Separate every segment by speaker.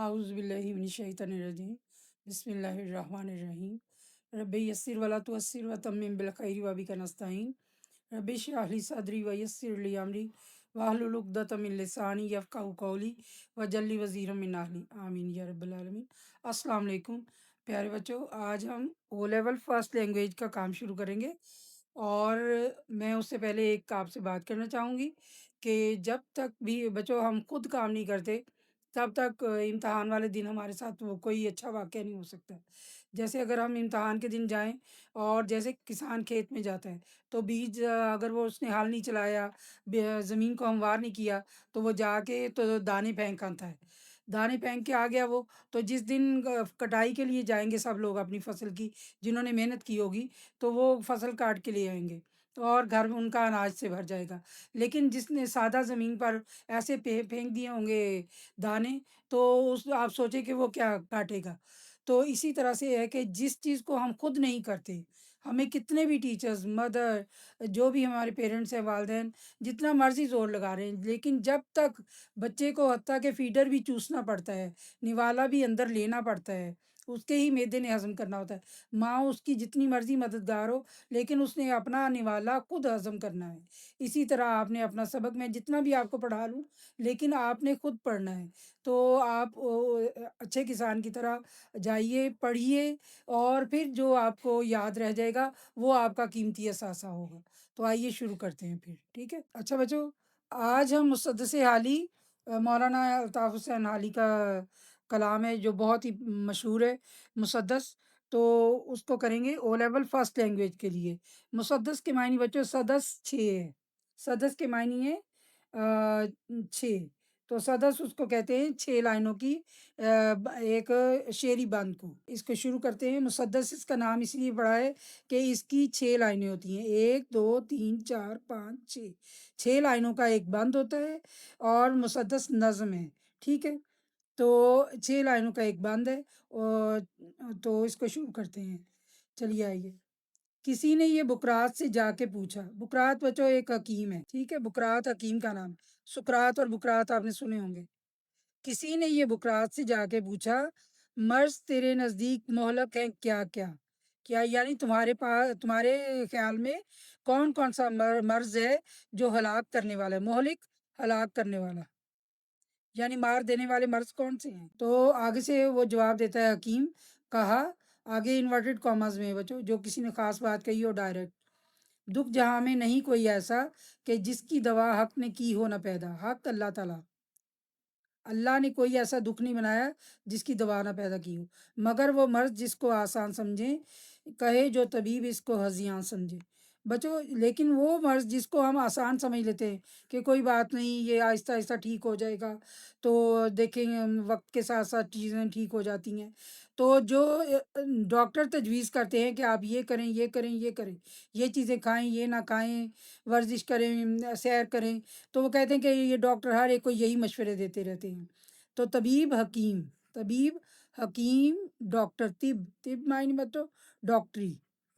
Speaker 1: اعوذ باللہ من الشیطان الرجیم بسم اللہ الرحمن الرحیم رب یسر ولا تعسر وتمم بالخیر وبک نستعین رب اشرح لی صدری ویسر لی امری واحلل عقدۃ من لسانی یفقہوا قولی واجعل لی وزیرا من اہلی آمین یا رب العالمین۔ السلام علیکم پیارے بچوں، آج ہم او لیول فرسٹ لینگویج کا کام شروع کریں گے، اور میں اس سے پہلے ایک آپ سے بات کرنا چاہوں گی کہ جب تک بھی بچوں ہم خود کام نہیں کرتے تب تک امتحان والے دن ہمارے ساتھ وہ کوئی اچھا واقعہ نہیں ہو سکتا۔ جیسے اگر ہم امتحان کے دن جائیں، اور جیسے کسان کھیت میں جاتا ہے تو بیج اگر وہ اس نے ہل نہیں چلایا، زمین کو ہموار نہیں کیا، تو وہ جا کے تو دانے پھینک آتا ہے۔ دانے پھینک کے آ گیا وہ، تو جس دن کٹائی کے لیے جائیں گے سب لوگ اپنی فصل کی، جنہوں نے محنت کی ہوگی تو وہ فصل کاٹ کے لے آئیں گے، تو اور گھر ان کا اناج سے بھر جائے گا۔ لیکن جس نے سادہ زمین پر ایسے پھینک دیے ہوں گے دانے، تو آپ سوچیں کہ وہ کیا کاٹے گا۔ تو اسی طرح سے ہے کہ جس چیز کو ہم خود نہیں کرتے، ہمیں کتنے بھی ٹیچرز، مدر، جو بھی ہمارے پیرنٹس ہیں، والدین جتنا مرضی زور لگا رہے ہیں، لیکن جب تک بچے کو حتیٰ کہ فیڈر بھی چوسنا پڑتا ہے، نوالا بھی اندر لینا پڑتا ہے، اس کے ہی معدے نے ہضم کرنا ہوتا ہے، ماں اس کی جتنی مرضی مددگار ہو، لیکن اس نے اپنا نوالا خود ہضم کرنا ہے۔ اسی طرح آپ نے اپنا سبق میں جتنا بھی آپ کو پڑھا لوں، لیکن آپ نے خود پڑھنا ہے۔ تو آپ اچھے کسان کی طرح جائیے، پڑھیے، اور پھر جو آپ کو یاد رہ جائے گا وہ آپ کا قیمتی اثاثہ ہوگا۔ تو آئیے شروع کرتے ہیں پھر، ٹھیک ہے؟ اچھا بچوں، آج ہم مسدس حالی، مولانا الطاف حسین حالی کا کلام ہے جو بہت ہی مشہور ہے، مسدس، تو اس کو کریں گے او لیول فرسٹ لینگویج کے لیے۔ مسدس کے معنی بچوں سدس 6 ہے، سدس کے معنی ہے 6، تو سدس اس کو کہتے ہیں 6 لائنوں کی ایک شعری بند کو۔ اس کو شروع کرتے ہیں۔ مسدس اس کا نام اس لیے پڑا ہے کہ اس کی 6 لائنیں ہوتی ہیں، 1 2 3 4 5 6، 6 لائنوں کا ایک بند ہوتا ہے، اور مسدس نظم ہے، ٹھیک ہے؟ تو 6 لائنوں کا ایک بند ہے، اور تو اس کو شروع کرتے ہیں۔ چلیے آئیے۔ کسی نے یہ بکرات سے جا کے پوچھا۔ بکرات بچوں ایک حکیم ہے، ٹھیک ہے؟ بکرات حکیم کا نام، سقراط اور بکرات آپ نے سنے ہوں گے۔ کسی نے یہ بکرات سے جا کے پوچھا، مرض تیرے نزدیک مہلک ہے کیا کیا؟ کیا یعنی تمہارے پاس، تمہارے خیال میں کون کون سا مرض ہے جو ہلاک کرنے والا ہے؟ مہلک، ہلاک کرنے والا، یعنی مار دینے والے مرض کون سے ہیں؟ تو آگے سے وہ جواب دیتا ہے حکیم، کہا، آگے انورٹڈ کاماز میں بچو، جو کسی نے خاص بات کہی ہو ڈائریکٹ، دکھ جہاں میں نہیں کوئی ایسا کہ جس کی دوا حق نے کی ہو نہ پیدا۔ حق اللہ تعالیٰ، اللہ نے کوئی ایسا دکھ نہیں بنایا جس کی دوا نہ پیدا کی ہو، مگر وہ مرض جس کو آسان سمجھیں، کہے جو طبیب اس کو ہذیان سمجھے۔ بچوں لیکن وہ مرض جس کو ہم آسان سمجھ لیتے ہیں کہ کوئی بات نہیں، یہ آہستہ آہستہ ٹھیک ہو جائے گا، تو دیکھیں گے وقت کے ساتھ ساتھ چیزیں ٹھیک ہو جاتی ہیں، تو جو ڈاکٹر تجویز کرتے ہیں کہ آپ یہ کریں، یہ کریں، یہ کریں، یہ چیزیں کھائیں، یہ نہ کھائیں، ورزش کریں، سیر کریں، تو وہ کہتے ہیں کہ یہ ڈاکٹر ہر ایک کو یہی مشورے دیتے رہتے ہیں۔ تو طبیب حکیم، طبیب حکیم، ڈاکٹر، طب معنی مطلب ڈاکٹری،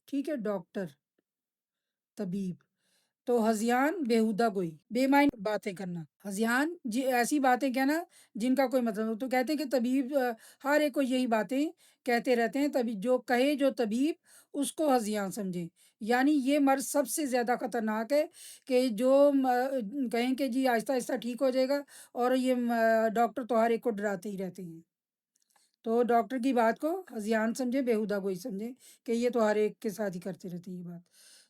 Speaker 1: ٹھیک ہے؟ ڈاکٹر، طبیب، تو ہذیان بیہودہ گوئی، بے معنی باتیں کرنا، ہذیان جی ایسی باتیں کہنا جن کا کوئی مطلب ہو۔ تو کہتے ہیں کہ طبیب ہر ایک کو یہی باتیں کہتے رہتے ہیں، تبھی جو کہے جو طبیب اس کو ہذیان سمجھے، یعنی یہ مرض سب سے زیادہ خطرناک ہے کہ جو کہیں کہ جی آہستہ آہستہ ٹھیک ہو جائے گا، اور یہ ڈاکٹر تو ہر ایک کو ڈراتے ہی رہتے ہیں۔ تو ڈاکٹر کی بات کو ہذیان سمجھے، بیہودہ گوئی سمجھیں کہ یہ تو ہر ایک کے ساتھ ہی کرتے رہتے ہیں یہ بات۔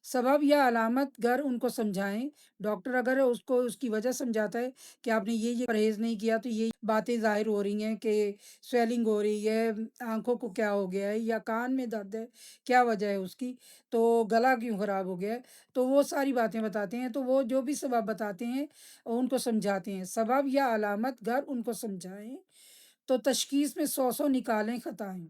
Speaker 1: سبب یا علامت گر ان کو سمجھائیں، ڈاکٹر اگر اس کو اس کی وجہ سمجھاتا ہے کہ آپ نے یہ پرہیز نہیں کیا تو یہ باتیں ظاہر ہو رہی ہیں کہ سویلنگ ہو رہی ہے، آنکھوں کو کیا ہو گیا ہے، یا کان میں درد ہے، کیا وجہ ہے اس کی، تو گلا کیوں خراب ہو گیا ہے، تو وہ ساری باتیں بتاتے ہیں۔ تو وہ جو بھی سبب بتاتے ہیں ان کو سمجھاتے ہیں۔ سبب یا علامت گر ان کو سمجھائیں تو تشخیص میں 100 نکالیں خطائیں۔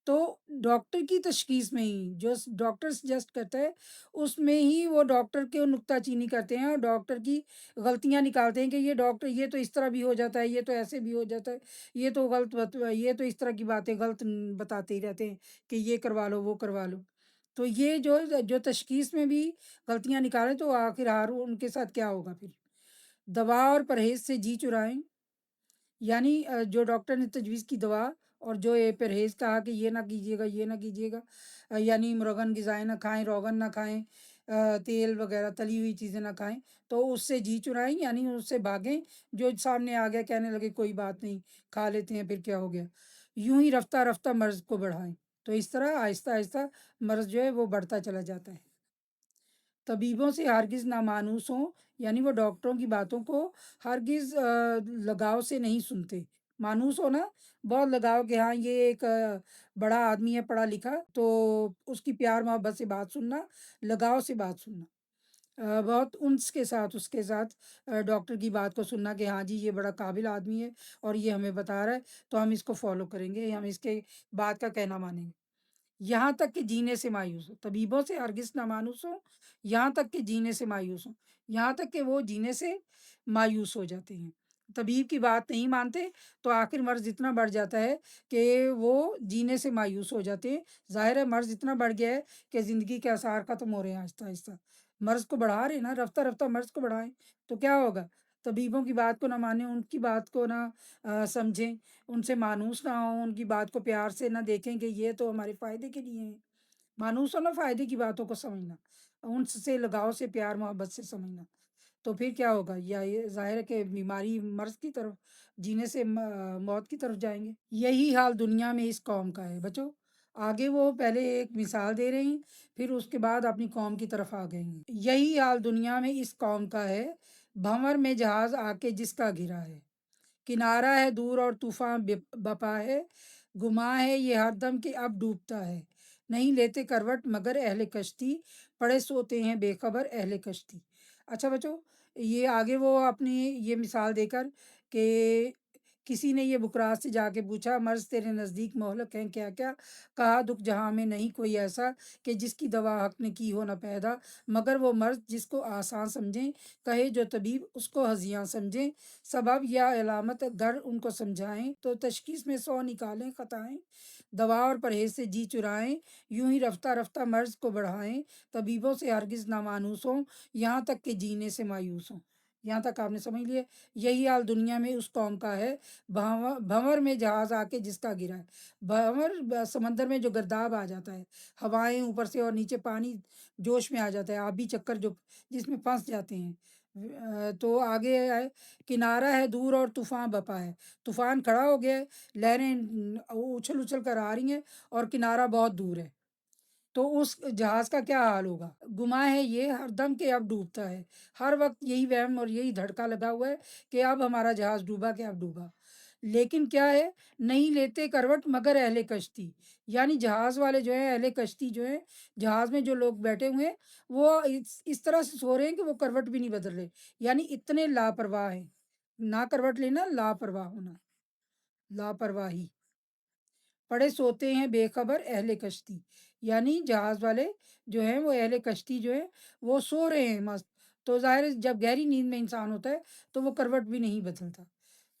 Speaker 1: تو ڈاکٹر کی تشخیص میں ہی جو ڈاکٹر سجیسٹ کرتا ہے اس میں ہی وہ ڈاکٹر کے نکتہ چینی کرتے ہیں، اور ڈاکٹر کی غلطیاں نکالتے ہیں کہ یہ ڈاکٹر یہ تو اس طرح بھی ہو جاتا ہے، یہ تو ایسے بھی ہو جاتا ہے، یہ تو یہ تو اس طرح کی باتیں غلط بتاتے ہی رہتے ہیں کہ یہ کروا لو، وہ کروا لو۔ تو یہ جو تشخیص میں بھی غلطیاں نکالیں تو آخر ان کے ساتھ کیا ہوگا پھر؟ دوا اور پرہیز سے جی چرائیں، یعنی جو ڈاکٹر نے تجویز کی دوا اور جو یہ پرہیز کہا کہ یہ نہ کیجیے گا، یہ نہ کیجیے گا، یعنی مرغن غذائیں نہ کھائیں، روغن نہ کھائیں، تیل وغیرہ تلی ہوئی چیزیں نہ کھائیں، تو اس سے جی چرائیں، یعنی اس سے بھاگیں۔ جو سامنے آ گیا کہنے لگے کوئی بات نہیں، کھا لیتے ہیں، پھر کیا ہو گیا، یوں ہی رفتہ رفتہ مرض کو بڑھائیں۔ تو اس طرح آہستہ آہستہ مرض جو ہے وہ بڑھتا چلا جاتا ہے۔ طبیبوں سے ہرگز نامانوس ہوں، یعنی وہ ڈاکٹروں کی باتوں کو ہرگز لگاؤ سے نہیں سنتے۔ مانوس ہونا بہت لگاؤ کہ ہاں یہ ایک بڑا آدمی ہے پڑھا لکھا، تو اس کی پیار محبت سے بات سننا، لگاؤ سے بات سننا، بہت انس کے ساتھ اس کے ساتھ ڈاکٹر کی بات کو سننا کہ ہاں جی یہ بڑا قابل آدمی ہے اور یہ ہمیں بتا رہا ہے تو ہم اس کو فالو کریں گے، ہم اس کے بات کا کہنا مانیں گے۔ یہاں تک کہ جینے سے مایوس ہو، طبیبوں سے ہرگز نہ مانوس ہوں، یہاں تک کہ جینے سے مایوس ہوں، یہاں تک کہ وہ جینے سے مایوس ہو جاتے ہیں، طبیب کی بات نہیں مانتے، تو آخر مرض اتنا بڑھ جاتا ہے کہ وہ جینے سے مایوس ہو جاتے ہیں۔ ظاہر ہے مرض اتنا بڑھ گیا ہے کہ زندگی کے آثار ختم ہو رہے ہیں آہستہ آہستہ۔ مرض کو بڑھا رہے ہیں نا، رفتہ رفتہ مرض کو بڑھائیں تو کیا ہوگا؟ طبیبوں کی بات کو نہ مانیں، ان کی بات کو نہ سمجھیں، ان سے مانوس نہ ہوں، ان کی بات کو پیار سے نہ دیکھیں کہ یہ تو ہمارے فائدے کے لیے ہیں۔ مانوس ہونا فائدے کی باتوں کو سمجھنا، ان سے لگاؤ سے پیار محبت سے سمجھنا، تو پھر کیا ہوگا؟ یا یہ ظاہر ہے کہ بیماری مرض کی طرف، جینے سے موت کی طرف جائیں گے۔ یہی حال دنیا میں اس قوم کا ہے بچو۔ آگے وہ پہلے ایک مثال دے رہے ہیں، پھر اس کے بعد اپنی قوم کی طرف آ گئے ہیں۔ یہی حال دنیا میں اس قوم کا ہے، بھنور میں جہاز آ کے جس کا گرا ہے، کنارہ ہے دور اور طوفان بپا ہے، گما ہے یہ ہر دم کہ اب ڈوبتا ہے، نہیں لیتے کروٹ مگر اہل کشتی، پڑے سوتے ہیں بے خبر اہل کشتی۔ اچھا بچو، یہ آگے وہ اپنی یہ مثال دے کر کہ کسی نے یہ بکراس سے جا کے پوچھا مرض تیرے نزدیک مہلک ہیں کیا کیا، کہا دکھ جہاں میں نہیں کوئی ایسا کہ جس کی دوا حق نے کی ہو نہ پیدا، مگر وہ مرض جس کو آسان سمجھیں، کہے جو طبیب اس کو ہذیان سمجھیں، سبب یا علامت گر ان کو سمجھائیں، تو تشخیص میں 100 نکالیں خطائیں، دوا اور پرہیز سے جی چرائیں، یوں ہی رفتہ رفتہ مرض کو بڑھائیں، طبیبوں سے ہرگز نہ مانوس ہوں، یہاں تک کہ جینے سے مایوس ہوں۔ یہاں تک آپ نے سمجھ لیا۔ یہی حال دنیا میں اس قوم کا ہے، بھنور میں جہاز آ کے جس کا گرا ہے۔ بھنور سمندر میں جو گرداب آ جاتا ہے، ہوائیں اوپر سے اور نیچے پانی جوش میں آ جاتا ہے، آبی چکر جو جس میں پھنس جاتے ہیں۔ تو آگے ہے کنارہ ہے دور اور طوفان بپا ہے، طوفان کھڑا ہو گیا ہے، لہریں اچھل اچھل کر آ رہی ہیں اور کنارہ بہت دور ہے، تو اس جہاز کا کیا حال ہوگا؟ گما ہے یہ ہر دم کہ اب ڈوبتا ہے، ہر وقت یہی وہم اور یہی دھڑکا لگا ہوا ہے کہ اب ہمارا جہاز ڈوبا کہ اب ڈوبا، لیکن کیا ہے، نہیں لیتے کروٹ مگر اہل کشتی، یعنی جہاز والے جو ہیں، اہل کشتی جو ہیں، جہاز میں جو لوگ بیٹھے ہوئے ہیں، وہ اس طرح سے سو رہے ہیں کہ وہ کروٹ بھی نہیں بدل رہے، یعنی اتنے لاپرواہ ہیں۔ نہ کروٹ لینا، لاپرواہ ہونا، لاپرواہی، پڑے سوتے ہیں بے خبر اہل کشتی، یعنی جہاز والے جو ہیں، وہ اہل کشتی جو ہیں وہ سو رہے ہیں مست، تو ظاہر ہے جب گہری نیند میں انسان ہوتا ہے تو وہ کروٹ بھی نہیں بدلتا۔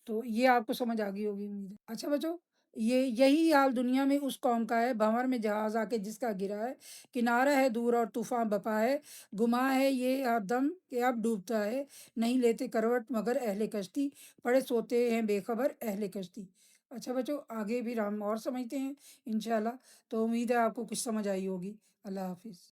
Speaker 1: تو یہ آپ کو سمجھ آ گئی ہوگی امید ہے۔ اچھا بچو، یہی حال دنیا میں اس قوم کا ہے، بھنور میں جہاز آ کے جس کا گرا ہے، کنارہ ہے دور اور طوفان بپا ہے، گما ہے یہ ہر دم کہ اب ڈوبتا ہے، نہیں لیتے کروٹ مگر اہل کشتی، پڑے سوتے ہیں بے خبر اہل کشتی۔ اچھا بچو، آگے بھی ہم اور سمجھتے ہیں انشاءاللہ، تو امید ہے آپ کو کچھ سمجھ آئی ہوگی۔ اللہ حافظ۔